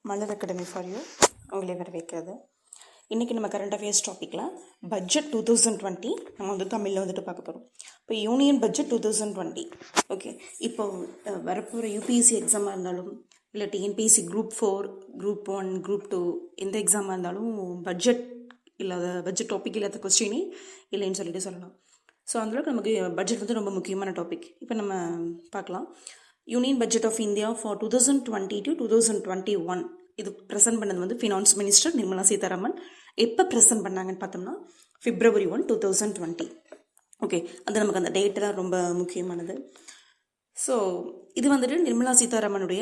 MALAAR ACADEME for you உங்களை வரவேற்கிறது. இன்றைக்கி நம்ம கரண்ட் அஃபேர்ஸ் டாப்பிக்கில் பட்ஜெட் 2020 நம்ம வந்து தமிழில் வந்துட்டு பார்க்க போகிறோம். இப்போ யூனியன் பட்ஜெட் 2020 ஓகே. இப்போ வரப்போகிற யூபிஎஸ்சி எக்ஸாமாக இருந்தாலும் இல்லை டிஎன்பிஎஸ்சி குரூப் 4 குரூப் 1 குரூப் 2 எந்த எக்ஸாமாக இருந்தாலும் பட்ஜெட் இல்லாத பட்ஜெட் டாபிக் இல்லாத கொஸ்டினே இல்லைன்னு சொல்லிட்டு சொல்லலாம். ஸோ அந்தளவுக்கு நமக்கு பட்ஜெட் வந்து ரொம்ப முக்கியமான டாபிக். இப்போ நம்ம பார்க்கலாம். Union budget of India for 2020 to 2021 இது ப்ரெசென்ட் பண்ணது வந்து ஃபினான்ஸ் மினிஸ்டர் நிர்மலா சீதாராமன். எப்போ ப்ரெசென்ட் பண்ணாங்கன்னு பார்த்தோம்னா February 1, 2020. ஓகே, அது நமக்கு அந்த டேட்டெலாம் ரொம்ப முக்கியமானது. ஸோ இது வந்துட்டு நிர்மலா சீதாராமனுடைய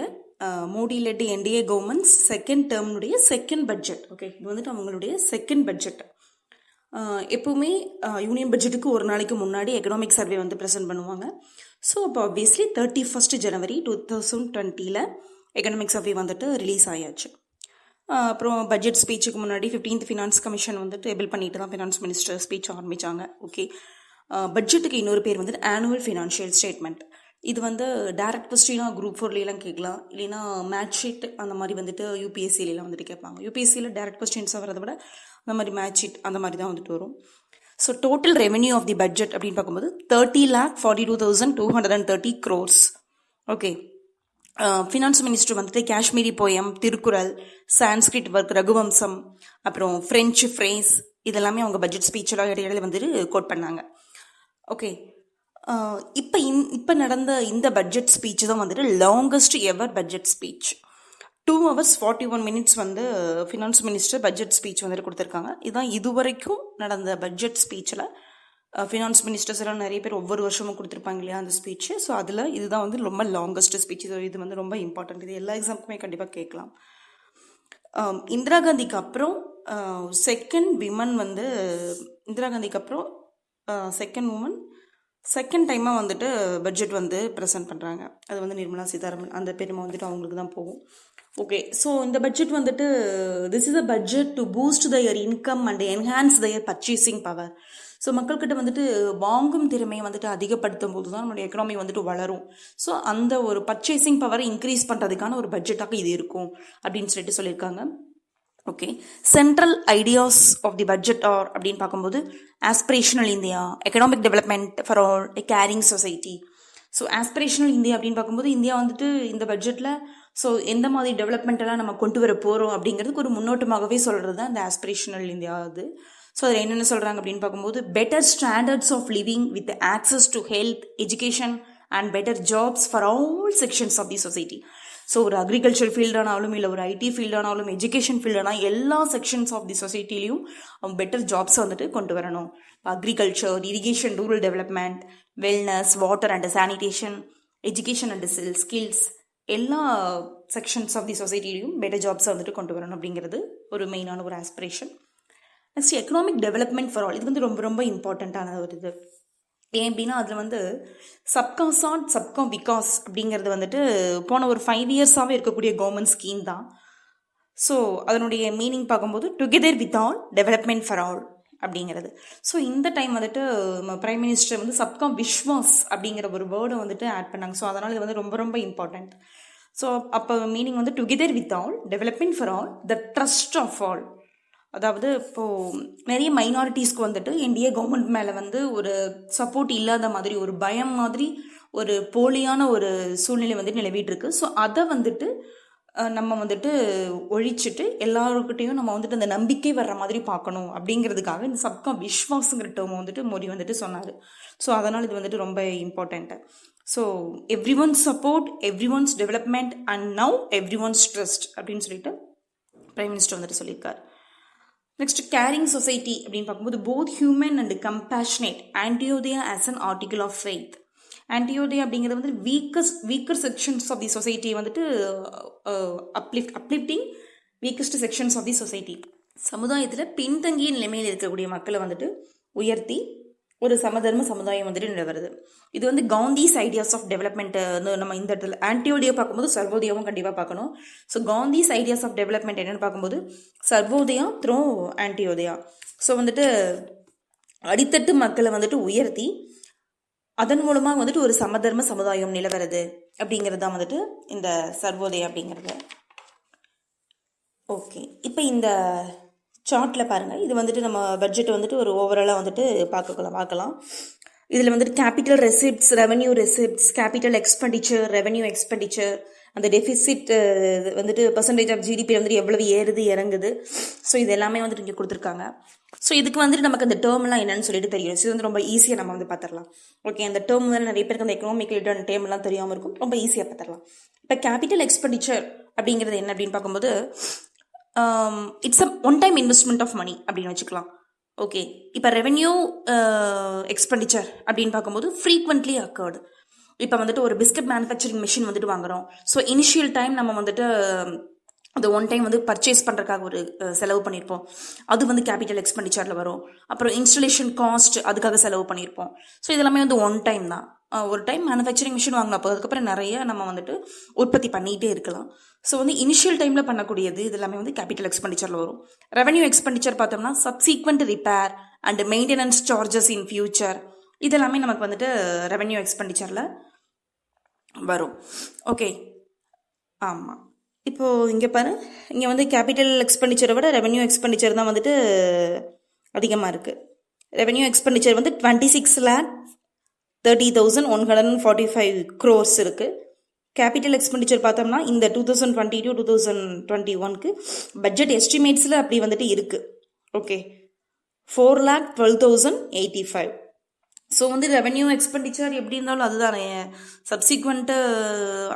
Modi led NDA government's second டேர்ம்னுடைய செகண்ட் பட்ஜெட். ஓகே, இது வந்துட்டு அவங்களுடைய செகண்ட் பட்ஜெட். எப்போவுமே யூனியன் பட்ஜெட்டுக்கு ஒரு நாளைக்கு முன்னாடி எக்கனாமிக் சர்வே வந்து ப்ரெசென்ட் பண்ணுவாங்க. ஸோ அப்போ ஆப்வியஸ்லி 31 January 2020 எக்கனாமிக் சர்வே வந்துட்டு ரிலீஸ் ஆயாச்சு. அப்புறம் பட்ஜெட் ஸ்பீச்சுக்கு முன்னாடி 15th ஃபினான்ஸ் கமிஷன் வந்து டேபிள் பண்ணிட்டு தான் ஃபினான்ஸ் மினிஸ்டர் ஸ்பீச் ஆரம்பித்தாங்க. ஓகே, பட்ஜெட்டுக்கு இன்னொரு பேர் வந்துட்டு ஆனுவல் ஃபினான்ஷியல் ஸ்டேட்மெண்ட். இது வந்து டேரக்ட் கொஸ்டினாக குரூப் 4 கேட்கலாம், இல்லைன்னா மேட்ச் ஷீட் அந்த மாதிரி வந்துட்டு யூபிஎஸ்சிலாம் வந்துட்டு கேட்பாங்க. யூபிஎஸ்சியில் டேரக்ட் கொஸ்டின்ஸாக வரதை விட அந்த மாதிரி மேட்ச் ஷீட் அந்த மாதிரி தான் வந்துட்டு வரும். So total revenue of the budget அப்படின்னு பார்க்கும்போது 30,42,230 crores. ஓகே, ஃபினான்ஸ் மினிஸ்டர் வந்துட்டு காஷ்மீரி போயம், திருக்குறள், சான்ஸ்கிரிட் ஒர்க், ரகுவம்சம், அப்புறம் ஃப்ரெஞ்சு ஃப்ரேஸ் இதெல்லாமே அவங்க பட்ஜெட் ஸ்பீச்சில் இடையில வந்துட்டு கோட் பண்ணாங்க. ஓகே, இப்போ நடந்த இந்த பட்ஜெட் ஸ்பீச் தான் வந்துட்டு லாங்கஸ்ட் எவர் பட்ஜெட் ஸ்பீச். 2 hours 41 minutes வந்து ஃபினான்ஸ் மினிஸ்டர் பட்ஜெட் ஸ்பீச் வந்துட்டு கொடுத்துருக்காங்க. இதுதான் இதுவரைக்கும் நடந்த பட்ஜெட் ஸ்பீச்சில். ஃபினான்ஸ் மினிஸ்டர்ஸ் எல்லாம் நிறைய பேர் ஒவ்வொரு வருஷமும் கொடுத்துருப்பாங்க இல்லையா அந்த ஸ்பீச்சு. ஸோ அதில் இதுதான் வந்து ரொம்ப லாங்கஸ்ட் ஸ்பீச். இது வந்து ரொம்ப இம்பார்ட்டன்ட். இது எல்லா எக்ஸாமுக்குமே கண்டிப்பாக கேட்கலாம். இந்திரா காந்திக்கு அப்புறம் செகண்ட் விமன் வந்து இந்திரா காந்திக்கு அப்புறம் செகண்ட் உமன் செகண்ட் டைமாக வந்துட்டு பட்ஜெட் வந்து ப்ரெசென்ட் பண்ணுறாங்க. அது வந்து நிர்மலா சீதாராமன். அந்த பெருமை வந்துட்டு அவங்களுக்கு தான் போகும். ஓகே, ஸோ இந்த பட்ஜெட் வந்துட்டு this is a budget to boost their income and enhance their purchasing power. So மக்கள்கிட்ட வந்துட்டு வாங்கும் திறமையை வந்துட்டு அதிகப்படுத்தும் போது தான் நம்மளுடைய எக்கனாமி வந்துட்டு வளரும். ஸோ அந்த ஒரு பர்ச்சேசிங் பவரை இன்க்ரீஸ் பண்ணுறதுக்கான ஒரு பட்ஜெட்டாக இது இருக்கும் அப்படின்னு சொல்லியிருக்காங்க. Okay, central ideas of the budget are அப்படின்னு பார்க்கும்போது aspirational India, economic development for all, caring society. So aspirational India அப்படின்னு பார்க்கும்போது இந்தியா வந்துட்டு இந்த பட்ஜெட்டில் ஸோ எந்த மாதிரி டெவலப்மெண்ட்டெல்லாம் நம்ம கொண்டு வர போகிறோம் அப்படிங்கிறதுக்கு ஒரு முன்னோட்டமாகவே சொல்கிறது தான் இந்த ஆஸ்பிரேஷனல் இந்தியா. அது ஸோ அதில் என்னென்ன சொல்கிறாங்க அப்படின்னு பார்க்கும்போது better standards of living with access to health, education and better jobs for all sections of the society. So ஒரு அக்ரிகல்ச்சர் ஃபீல்டானாலும் இல்லை ஒரு ஐடி ஃபீல்டானாலும் எஜுகேஷன் ஃபீல்டானா எல்லா செக்ஷன்ஸ் ஆஃப் தி சொசைட்டிலையும் அவங்க பெட்டர் ஜாப்ஸ் வந்துட்டு கொண்டு வரணும். Agriculture, irrigation, rural development, wellness, water and sanitation, education and skills எல்லா செக்ஷன்ஸ் ஆஃப் தி சொசைட்டிலையும் பெட்டர் ஜாப்ஸை வந்துட்டு கொண்டு வரணும் அப்படிங்கிறது ஒரு மெயினான ஒரு aspiration. Next economic development for all. இது வந்து ரொம்ப ரொம்ப இம்பார்ட்டண்ட்டான ஒரு இது. ஏன் அப்படின்னா அதில் வந்து சப்கா சாட் சப்கா விகாஸ் அப்படிங்கிறது வந்துட்டு போன ஒரு 5 yearsஆகவே இருக்கக்கூடிய கவர்மெண்ட் ஸ்கீம் தான். ஸோ அதனுடைய மீனிங் பார்க்கும்போது together with all development for all அப்படிங்கிறது. ஸோ இந்த டைம் வந்துட்டு பிரைம் மினிஸ்டர் வந்து சப்கா விஸ்வாஸ் அப்படிங்கிற ஒரு வேர்டை வந்துட்டு ஆட் பண்ணாங்க. ஸோ அதனால் இது வந்து ரொம்ப ரொம்ப இம்பார்ட்டண்ட். ஸோ அப்போ மீனிங் வந்து together with all development for all the trust of all. அதாவது இப்போது நிறைய மைனாரிட்டிஸ்க்கு வந்துட்டு இந்திய கவர்மெண்ட் மேலே வந்து ஒரு சப்போர்ட் இல்லாத மாதிரி ஒரு பயம் மாதிரி ஒரு போலியான ஒரு சூழ்நிலை வந்துட்டு நிலவிட்டு இருக்கு. ஸோ அதை வந்துட்டு நம்ம வந்துட்டு ஒழிச்சிட்டு எல்லாருக்கிட்டையும் நம்ம வந்துட்டு அந்த நம்பிக்கை வர்ற மாதிரி பார்க்கணும் அப்படிங்கிறதுக்காக இந்த சப்கா விஸ்வாஸுங்கிற டேர்ம் வந்துட்டு மோடி வந்துட்டு சொன்னார். ஸோ அதனால் இது வந்துட்டு ரொம்ப important. So every once support, every once development and now every once trust அப்படின்னு சொல்லிட்டு பிரைம் மினிஸ்டர் வந்துட்டு சொல்லியிருக்கார். நெக்ஸ்ட் கேரிங் சொசைட்டி அப்படின்னு பார்க்கும்போது both human and compassionate Antyodaya as an article of faith. Antyodaya அப்படிங்கிறது வந்து வீக்கர் செக்ஷன்ஸ் ஆஃப் தி சொசைட்டியை வந்துட்டு uplifting weakest sections of the society. சமுதாயத்தில் பின்தங்கிய நிலைமையில் இருக்கக்கூடிய மக்களை வந்துட்டு உயர்த்தி ஒரு சமதர்ம சமுதாயம் வந்துட்டு நிலவருது. இது வந்து காந்திஸ் ஐடியாஸ் ஆஃப் டெவலப்மெண்ட். நம்ம இந்த இடத்துல ஆன்டியோதயா பார்க்கும்போது சர்வோதயாவும் கண்டிப்பாக பார்க்கணும். So Gandhi's ideas of development என்னென்னு பார்க்கும்போது சர்வோதயா த்ரூ ஆன்டியோதயா. ஸோ வந்துட்டு அடித்தட்டு மக்களை வந்துட்டு உயர்த்தி அதன் மூலமாக வந்துட்டு ஒரு சமதர்ம சமுதாயம் நிலவருது அப்படிங்கிறது தான் வந்துட்டு இந்த சர்வோதயா அப்படிங்கிறது. ஓகே, இப்போ இந்த சார்ட்டில் பாருங்கள், இது வந்துட்டு நம்ம பட்ஜெட் வந்துட்டு ஒரு ஓவராலாக வந்துட்டு பார்க்கலாம். இதில் வந்துட்டு capital receipts, revenue receipts, capital expenditure, revenue expenditure, அந்த டெபிசிட் வந்துட்டு பர்சன்டேஜ் ஆஃப் ஜிடிபி வந்துட்டு எவ்வளவு ஏறுது இறங்குது, ஸோ இது எல்லாமே வந்துட்டு இங்கே கொடுத்துருக்காங்க. ஸோ இதுக்கு வந்துட்டு நமக்கு அந்த டேர்ம்லாம் என்னன்னு சொல்லிட்டு தெரியும். ஸோ இது வந்து ரொம்ப ஈஸியாக நம்ம வந்து பார்த்துடலாம். ஓகே, அந்த டேர்ம் வந்து நிறைய பேருக்கு அந்த எக்கனாமிக் ரிட்டர்ன் டேர்ம்லாம் தெரியாமல் இருக்கும், ரொம்ப ஈஸியாக பார்த்துடலாம். இப்போ கேபிட்டல் எக்ஸ்பெண்டிச்சர் அப்படிங்கிறது என்ன அப்படின்னு பார்க்கும்போது it's a one time investment of money அப்படின்னு வச்சுக்கலாம். ஓகே, இப்போ ரெவென்யூ எக்ஸ்பெண்டிச்சர் அப்படின்னு பார்க்கும்போது ஃப்ரீக்வெண்ட்லி அக்கர்டு. இப்போ வந்துட்டு ஒரு பிஸ்கட் மேனுஃபேக்சரிங் மிஷின் வந்துட்டு வாங்குறோம். ஸோ இனிஷியல் டைம் நம்ம வந்துட்டு அது ஒன் டைம் வந்து பர்ச்சேஸ் பண்ணுறதுக்காக ஒரு செலவு பண்ணியிருப்போம், அது வந்து கேபிட்டல் எக்ஸ்பெண்டிச்சரில் வரும். அப்புறம் இன்ஸ்டலேஷன் காஸ்ட் அதுக்காக செலவு பண்ணியிருப்போம். ஸோ இதெல்லாமே வந்து ஒன் டைம் தான். ஒரு டைம் மேனுஃபேக்சரிங் மிஷின் வாங்கினப்போ அதுக்கப்புறம் நிறைய நம்ம வந்துட்டு உற்பத்தி பண்ணிகிட்டே இருக்கலாம். ஸோ வந்து இனிஷியல் டைமில் பண்ணக்கூடியது இது எல்லாமே வந்து கேபிட்டல் எக்ஸ்பெண்டிச்சரில் வரும். ரெவன்யூ எக்ஸ்பெண்டிச்சர் பார்த்தோம்னா subsequent repair and maintenance charges in future, இதெல்லாமே நமக்கு வந்துட்டு ரெவன்யூ எக்ஸ்பெண்டிச்சரில் வரும். ஓகே, ஆமாம். இப்போது இங்கே பாரு, இங்கே வந்து கேபிட்டல் எக்ஸ்பெண்டிச்சரை விட ரெவன்யூ எக்ஸ்பெண்டிச்சர் தான் வந்துட்டு அதிகமாக இருக்குது. ரெவன்யூ எக்ஸ்பெண்டிச்சர் வந்து 26,30,145 crores இருக்குது. கேபிட்டல் எக்ஸ்பெண்டிச்சர் பார்த்தோம்னா இந்த 2022-2021க்கு பட்ஜெட் எஸ்டிமேட்ஸில் அப்படி வந்துட்டு இருக்குது. ஓகே, 4,12,085. ஸோ வந்து ரெவன்யூ எக்ஸ்பெண்டிச்சர் எப்படி இருந்தாலும் அதுதான் சப்சிக்வெண்ட்டு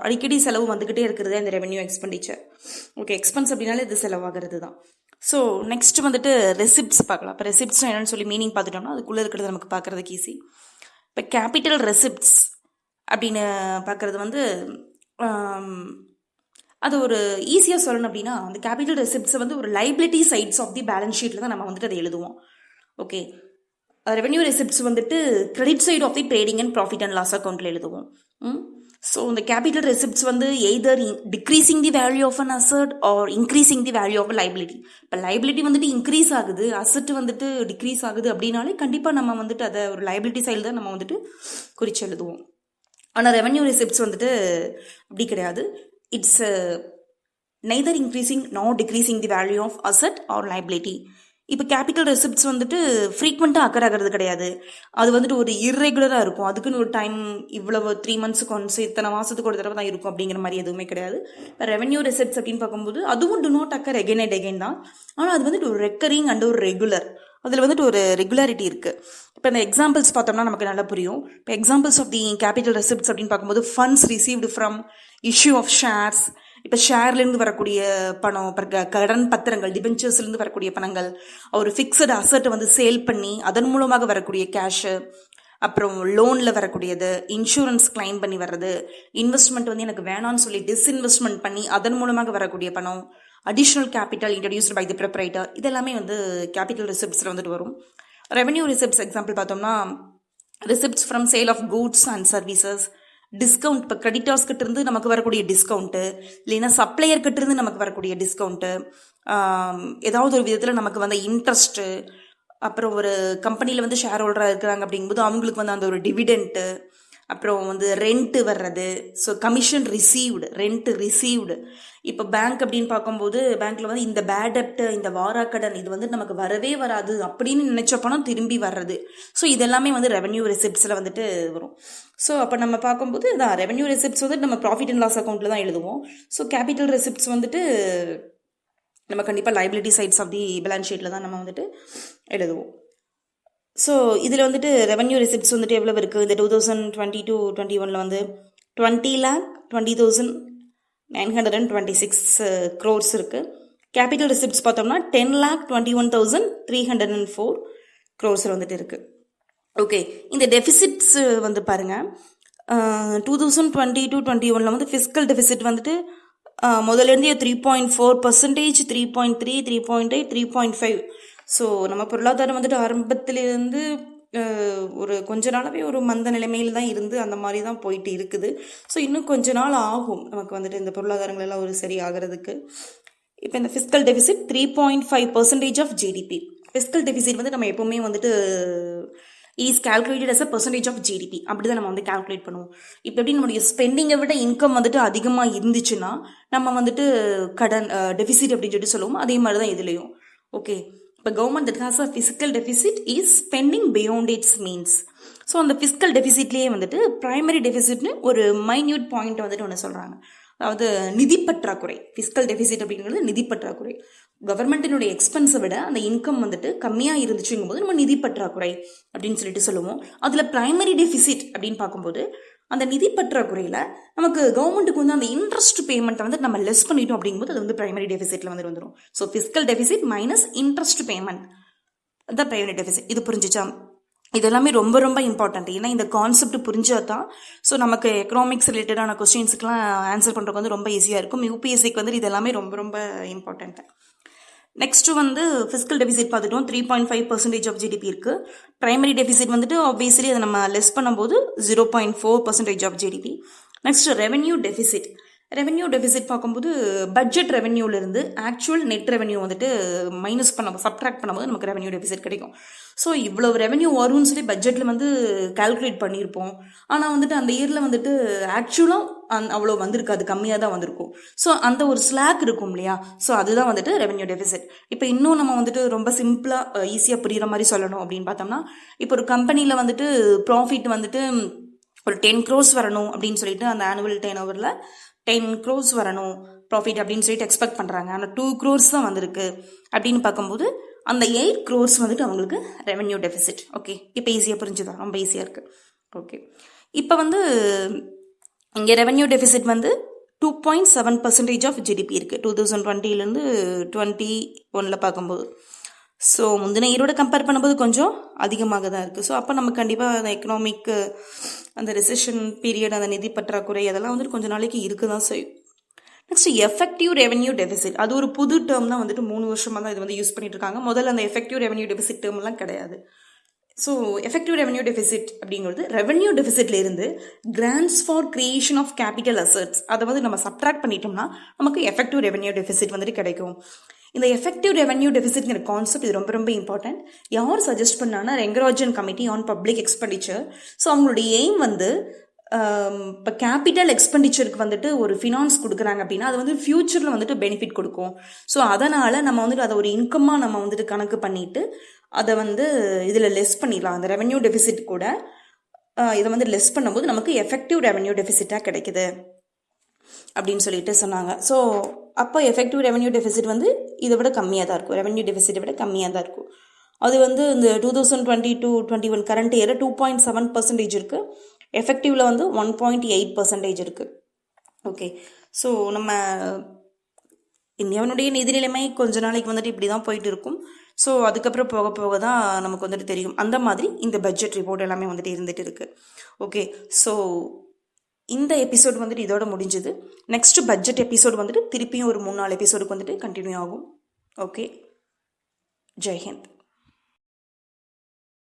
அடிக்கடி செலவு வந்துக்கிட்டே இருக்கிறது இந்த ரெவன்யூ எக்ஸ்பெண்டிச்சர். ஓகே, எக்ஸ்பென்ஸ் அப்படின்னாலே இது செலவாகிறது தான். ஸோ நெக்ஸ்ட் வந்துட்டு ரெசிப்ட்ஸ் பார்க்கலாம். இப்போ ரெசிப்ட்ஸ் என்னன்னு சொல்லி மீனிங் பார்த்துட்டோம்னா அதுக்குள்ளே இருக்கிறது நமக்கு பார்க்குறதுக்கு ஈஸி. இப்போ கேபிட்டல் ரெசிப்ட்ஸ் அப்படின்னு பார்க்குறது வந்து அது ஒரு ஈஸியாக சொல்லணும் அப்படின்னா அந்த கேபிட்டல் ரெசிப்ட்ஸை வந்து ஒரு liability sides of the balance ஷீட்டில் தான் நம்ம வந்துட்டு அதை எழுதுவோம். ஓகே, ரெவன்யூ ரெசிப்ட்ஸ் வந்துட்டு credit side of the trading and profit and loss அக்கௌண்ட்டில் எழுதுவோம். ஸோ இந்த கேபிட்டல் ரெசிப்ட்ஸ் வந்து either decreasing the value of an asset or increasing the value of liability. இப்போ லைபிலிட்டி வந்துட்டு இன்க்ரீஸ் ஆகுது, அசட் வந்துட்டு decrease ஆகுது அப்படின்னாலே கண்டிப்பாக நம்ம வந்துட்டு அதை ஒரு லைபிலிட்டி சைடில் தான் நம்ம வந்துட்டு குறித்து எழுதுவோம். ஆனால் ரெவன்யூ ரெசிப்ட்ஸ் வந்துட்டு அப்படி கிடையாது. It's neither increasing nor decreasing the value of asset or liability. இப்போ கேபிட்டல் ரெசிப்ட்ஸ் வந்துட்டு ஃப்ரீக்வெண்ட்டாக அக்கர் ஆகிறது கிடையாது, அது வந்துட்டு ஒரு இர்ரெகுலராக இருக்கும். அதுக்குன்னு ஒரு டைம் இவ்வளவு 3 monthsக்கு ஒன்ஸ் இத்தனை மாதத்துக்கு ஒரு தடவை தான் இருக்கும் அப்படிங்கிற மாதிரி எதுவுமே கிடையாது. இப்போ ரெவன்யூ ரெசிப்ட்ஸ் அப்படின்னு பார்க்கும்போது அதுவும் to not occur again and again தான், ஆனால் அது வந்துட்டு ஒரு ரெக்கரிங் அண்ட் ஒரு ரெகுலர், அதில் வந்துட்டு ஒரு ரெகுலாரிட்டி இருக்குது. இப்போ இந்த எக்ஸாம்பிள்ஸ் பார்த்தோம்னா நமக்கு நல்லா புரியும். இப்போ examples of the capital receipts அப்படின்னு பார்க்கும்போது funds received from issue of shares. இப்போ ஷேர்லேருந்து வரக்கூடிய பணம், கடன் பத்திரங்கள், டிபென்ச்சர்ஸ்லேருந்து வரக்கூடிய பணங்கள், ஒரு ஃபிக்ஸடு அசட்டை வந்து சேல் பண்ணி அதன் மூலமாக வரக்கூடிய கேஷு, அப்புறம் லோனில் வரக்கூடியது, இன்சூரன்ஸ் கிளைம் பண்ணி வர்றது, இன்வெஸ்ட்மெண்ட் வந்து எனக்கு வேணான்னு சொல்லி டிஸ்இன்வெஸ்ட்மெண்ட் பண்ணி அதன் மூலமாக வரக்கூடிய பணம், additional capital introduced by the proprietor, இதெல்லாமே வந்து கேபிட்டல் ரிசிப்ட்ஸில் வந்துட்டு வரும். ரெவன்யூ ரிசிப்ட்ஸ் எக்ஸாம்பிள் பார்த்தோம்னா receipts from sale of goods and services, discount, இப்போ கிரெடிட்டர்ஸ் கிட்ட இருந்து நமக்கு வரக்கூடிய டிஸ்கவுண்ட்டு, இல்லைன்னா சப்ளையர் கிட்ட இருந்து நமக்கு வரக்கூடிய டிஸ்கவுண்ட்டு, ஏதாவது ஒரு விதத்தில் நமக்கு வந்த இன்ட்ரெஸ்ட்டு, அப்புறம் ஒரு கம்பெனியில் வந்து ஷேர் ஹோல்டராக இருக்கிறாங்க அப்படிங்கும்போது அவங்களுக்கு வந்து அந்த ஒரு டிவிடெண்ட்டு, அப்புறம் வந்து ரெண்ட்டு வர்றது, so commission received, rent received. இப்போ பேங்க் அப்படின்னு பார்க்கும்போது பேங்க்கில் வந்து இந்த பேட் டெப்ட், இந்த வாராக்கடன் இது வந்து நமக்கு வரவே வராது அப்படின்னு நினச்ச பணம் திரும்பி வர்றது. ஸோ இதெல்லாமே வந்து ரெவன்யூ ரெசிப்ட்ஸில் வந்துட்டு வரும். ஸோ அப்போ நம்ம பார்க்கும்போது இதான் ரெவன்யூ ரெசிப்ட்ஸ் வந்துட்டு நம்ம ப்ராஃபிட் அண்ட் லாஸ் அக்கௌண்ட்டில் தான் எழுதுவோம். ஸோ கேபிட்டல் ரெசிப்ட்ஸ் வந்துட்டு நம்ம கண்டிப்பாக liability sides of the balance ஷீட்டில் தான் நம்ம வந்துட்டு எழுதுவோம். ஸோ இதில் வந்துட்டு ரெவன்யூ ரெசிப்ட்ஸ் வந்துட்டு எவ்வளோ இருக்குது, இந்த 2022-21 வந்து 20,20,926 crores இருக்குது. கேபிட்டல் ரெசிப்ட்ஸ் பார்த்தோம்னா 10,21,304 crores வந்துட்டு இருக்குது. ஓகே, இந்த டெபிசிட்ஸ் வந்து பாருங்கள், 2022-21 வந்து ஃபிஸ்கல் டெபிசிட் வந்துட்டு முதலேருந்து 3.4%, 3.3, 3.8, 3.5. ஸோ நம்ம பொருளாதாரம் வந்துட்டு ஆரம்பத்திலேருந்து ஒரு கொஞ்ச நாளாகவே ஒரு மந்த நிலைமையில் தான் இருந்து அந்த மாதிரி தான் போயிட்டு இருக்குது. ஸோ இன்னும் கொஞ்ச நாள் ஆகும் நமக்கு வந்துட்டு இந்த பொருளாதாரங்கள் எல்லாம் ஒரு சரி ஆகிறதுக்கு. இப்போ இந்த fiscal deficit 3.5% of GDP. Fiscal deficit வந்து நம்ம எப்போவுமே வந்துட்டு is calculated as a percentage of GDP. அப்படி தான் நம்ம வந்து கால்குலேட் பண்ணுவோம். இப்போ எப்படி நம்மளுடைய ஸ்பெண்டிங்கை விட இன்கம் வந்துட்டு அதிகமாக இருந்துச்சுன்னா நம்ம வந்துட்டு கடன் டெபிசிட் அப்படின்னு சொல்லிட்டு சொல்லுவோம். அதே மாதிரி தான் இதுலேயும். ஓகே, இப்போ government that has a fiscal deficit is spending beyond its means. So அந்த ஃபிஸ்கல் டெபிசிட்லேயே வந்துட்டு பிரைமரி டெபிசிட்னு ஒரு மைன்யூட் பாயிண்ட் வந்துட்டு ஒன்று சொல்கிறாங்க. அதாவது நிதி பற்றாக்குறை. ஃபிஸ்கல் டெபிசிட் அப்படிங்கிறது நிதி பற்றாக்குறை. கவர்மெண்ட்டினுடைய எக்ஸ்பென்ஸை விட அந்த இன்கம் வந்துட்டு கம்மியாக இருந்துச்சுங்கும் போது நம்ம நிதி பற்றாக்குறை அப்படின்னு சொல்லிட்டு சொல்லுவோம். அதில் பிரைமரி டெபிசிட் அப்படின்னு பார்க்கும்போது அந்த நிதி பற்றாக்குறையில் நமக்கு கவர்மெண்ட்டுக்கு வந்து அந்த இன்ட்ரெஸ்ட் பேமெண்ட்டை வந்து நம்ம லெஸ் பண்ணிட்டோம் அப்படிங்கும்போது அது வந்து பிரைமரி டெபிசிட்ல வந்து வந்துடும். So fiscal deficit minus interest payment தான் பிரைமரி டெபிசிட். இது புரிஞ்சிச்சா? இது எல்லாமே ரொம்ப ரொம்ப இம்பார்ட்டன்ட். ஏன்னா இந்த கான்செப்ட் புரிஞ்சாதான் ஸோ நமக்கு எக்கனாமிக்ஸ் ரிலேட்டடான கொஸ்டின்ஸுக்குலாம் ஆன்சர் பண்ணுறதுக்கு வந்து ரொம்ப ஈஸியாக இருக்கும். யூபிஎஸ்சிக்கு வந்து இது எல்லாமே ரொம்ப ரொம்ப இம்பார்ட்டன்ட். நெக்ஸ்ட் வந்து ஃபிஸ்கல் டெபிசிட் பார்த்துட்டோம். 3.5% ஆஃப் ஜிடிபி இருக்கு. பிரைமரி டெபிசிட் வந்துட்டு ஆப்வியஸ்லி அதை நம்ம லெஸ் பண்ணும்போது 0.4% of GDP. Next revenue deficit. Revenue deficit பார்க்கும்போது பட்ஜெட் ரெவென்யூலேருந்து ஆக்சுவல் நெட் ரெவென்யூ வந்துட்டு மைனஸ் சப்ட்ராக்ட் பண்ணும்போது நமக்கு ரெவென்யூ டெபிசிட் கிடைக்கும். ஸோ இவ்வளவு ரெவென்யூ வரும்னு சொல்லி பட்ஜெட்டில் வந்து கால்குலேட் பண்ணியிருப்போம். ஆனால் வந்துட்டு அந்த இயரில் வந்துட்டு ஆக்சுவலாக அவ்வளோ வந்திருக்காது, கம்மியாக தான் வந்திருக்கும். ஸோ அந்த ஒரு ஸ்லாக் இருக்கும் இல்லையா? ஸோ அதுதான் வந்துட்டு ரெவென்யூ டெபிசிட். இப்போ இன்னும் நம்ம வந்துட்டு ரொம்ப சிம்பிளாக ஈஸியாக புரிகிற மாதிரி சொல்லணும் அப்படின்னு பார்த்தோம்னா, இப்போ ஒரு கம்பெனியில் வந்துட்டு ப்ராஃபிட் வந்துட்டு ஒரு 10 crores வரணும் அப்படின்னு சொல்லிட்டு அந்த ஆனுவல் டர்ன் ஓவரில் 10 crores வரணும் ப்ராஃபிட் அப்படின்னு சொல்லிட்டு எக்ஸ்பெக்ட் பண்ணுறாங்க. ஆனால் 2 crores தான் வந்திருக்கு அப்படின்னு பார்க்கும்போது அந்த 8 crores வந்துட்டு அவங்களுக்கு ரெவென்யூ டெபிசிட். ஓகே, இப்போ ஈஸியாக புரிஞ்சுதான், ரொம்ப ஈஸியாக இருக்குது. ஓகே, இப்போ வந்து இங்கே ரெவென்யூ டெபிசிட் வந்து 2.7% ஆஃப் ஜிடிபி இருக்குது 2020லேருந்து 21 பார்க்கும்போது. ஸோ முந்தின இயரோட கம்பேர் பண்ணும்போது கொஞ்சம் அதிகமாக தான் இருக்குது. ஸோ அப்போ நம்ம கண்டிப்பாக அந்த எக்கனாமிக் அந்த ரெசிஷன் பீரியட், அந்த நிதி பற்றாக்குறை அதெல்லாம் வந்துட்டு கொஞ்சம் நாளைக்கு இருக்க தான் செய்யும். Next effective revenue deficit. அது ஒரு புது டேர்ம் தான், வந்துட்டு 3 வருஷமாக தான் இது வந்து யூஸ் பண்ணிட்டு இருக்காங்க. முதல்ல அந்த எஃபெக்டிவ் ரெவென்யூ டெபிசிட் டேர்ம்லாம் கிடையாது. ஸோ எஃபெக்டிவ் ரெவென்யூ டெபிசிட் அப்படிங்கிறது ரெவென்யூ டெபிசிட்ல இருந்து grants for creation of capital assets அதை வந்து நம்ம சப்ட்ராக்ட் பண்ணிட்டோம்னா நமக்கு எஃபெக்டிவ் ரெவென்யூ டெபிசிட் வந்துட்டு கிடைக்கும். இந்த எஃபெக்டிவ் ரெவென்யூ டெபிசிட்ங்கிற கான்செப்ட் இது ரொம்ப ரொம்ப இம்பார்ட்டன்ட். யார் சஜஸ்ட் பண்ணாங்கன்னா Rangarajan committee on public expenditure. So அவங்களுடைய எய்ம் வந்து இப்போ கேபிட்டல் எக்ஸ்பெண்டிச்சருக்கு வந்துட்டு ஒரு ஃபினான்ஸ் கொடுக்குறாங்க அப்படின்னா அது வந்து ஃபியூச்சரில் வந்துட்டு பெனிஃபிட் கொடுக்கும். ஸோ அதனால் நம்ம வந்துட்டு அதை ஒரு இன்கமாக நம்ம வந்துட்டு கணக்கு பண்ணிட்டு அதை வந்து இதில் லெஸ் பண்ணிடலாம். அந்த ரெவென்யூ டெபிசிட் கூட இதை வந்து லெஸ் பண்ணும்போது நமக்கு எஃபெக்டிவ் ரெவென்யூ டெபிசிட்டாக கிடைக்குது அப்படின்னு சொல்லிட்டு சொன்னாங்க. ஸோ அப்போ எஃபெக்டிவ் ரெவென்யூ டெபிசிட் வந்து இதை விட கம்மியாக தான் இருக்கும், ரெவென்யூ டெபிசிட்டை விட கம்மியாக தான் இருக்கும். அது வந்து இந்த 2020-21 கரண்ட் இயர் 2.7% இருக்குது. எஃபெக்டிவ்ல வந்து 1.8% இருக்குது. ஓகே, ஸோ நம்ம இந்தியாவினுடைய நிதி நிலைமை கொஞ்ச நாளைக்கு வந்துட்டு இப்படி தான் போயிட்டு இருக்கும். ஸோ அதுக்கப்புறம் போக போக தான் நமக்கு வந்துட்டு தெரியும். அந்த மாதிரி இந்த பட்ஜெட் ரிப்போர்ட் எல்லாமே வந்துட்டு இருந்துட்டு இருக்கு. ஓகே, ஸோ இந்த எபிசோடு வந்துட்டு இதோட முடிஞ்சது. நெக்ஸ்ட் பட்ஜெட் எபிசோடு வந்துட்டு திருப்பியும் ஒரு 3-4 எபிசோடுக்கு வந்துட்டு கண்டினியூ ஆகும். ஓகே, ஜெய்ஹிந்த்.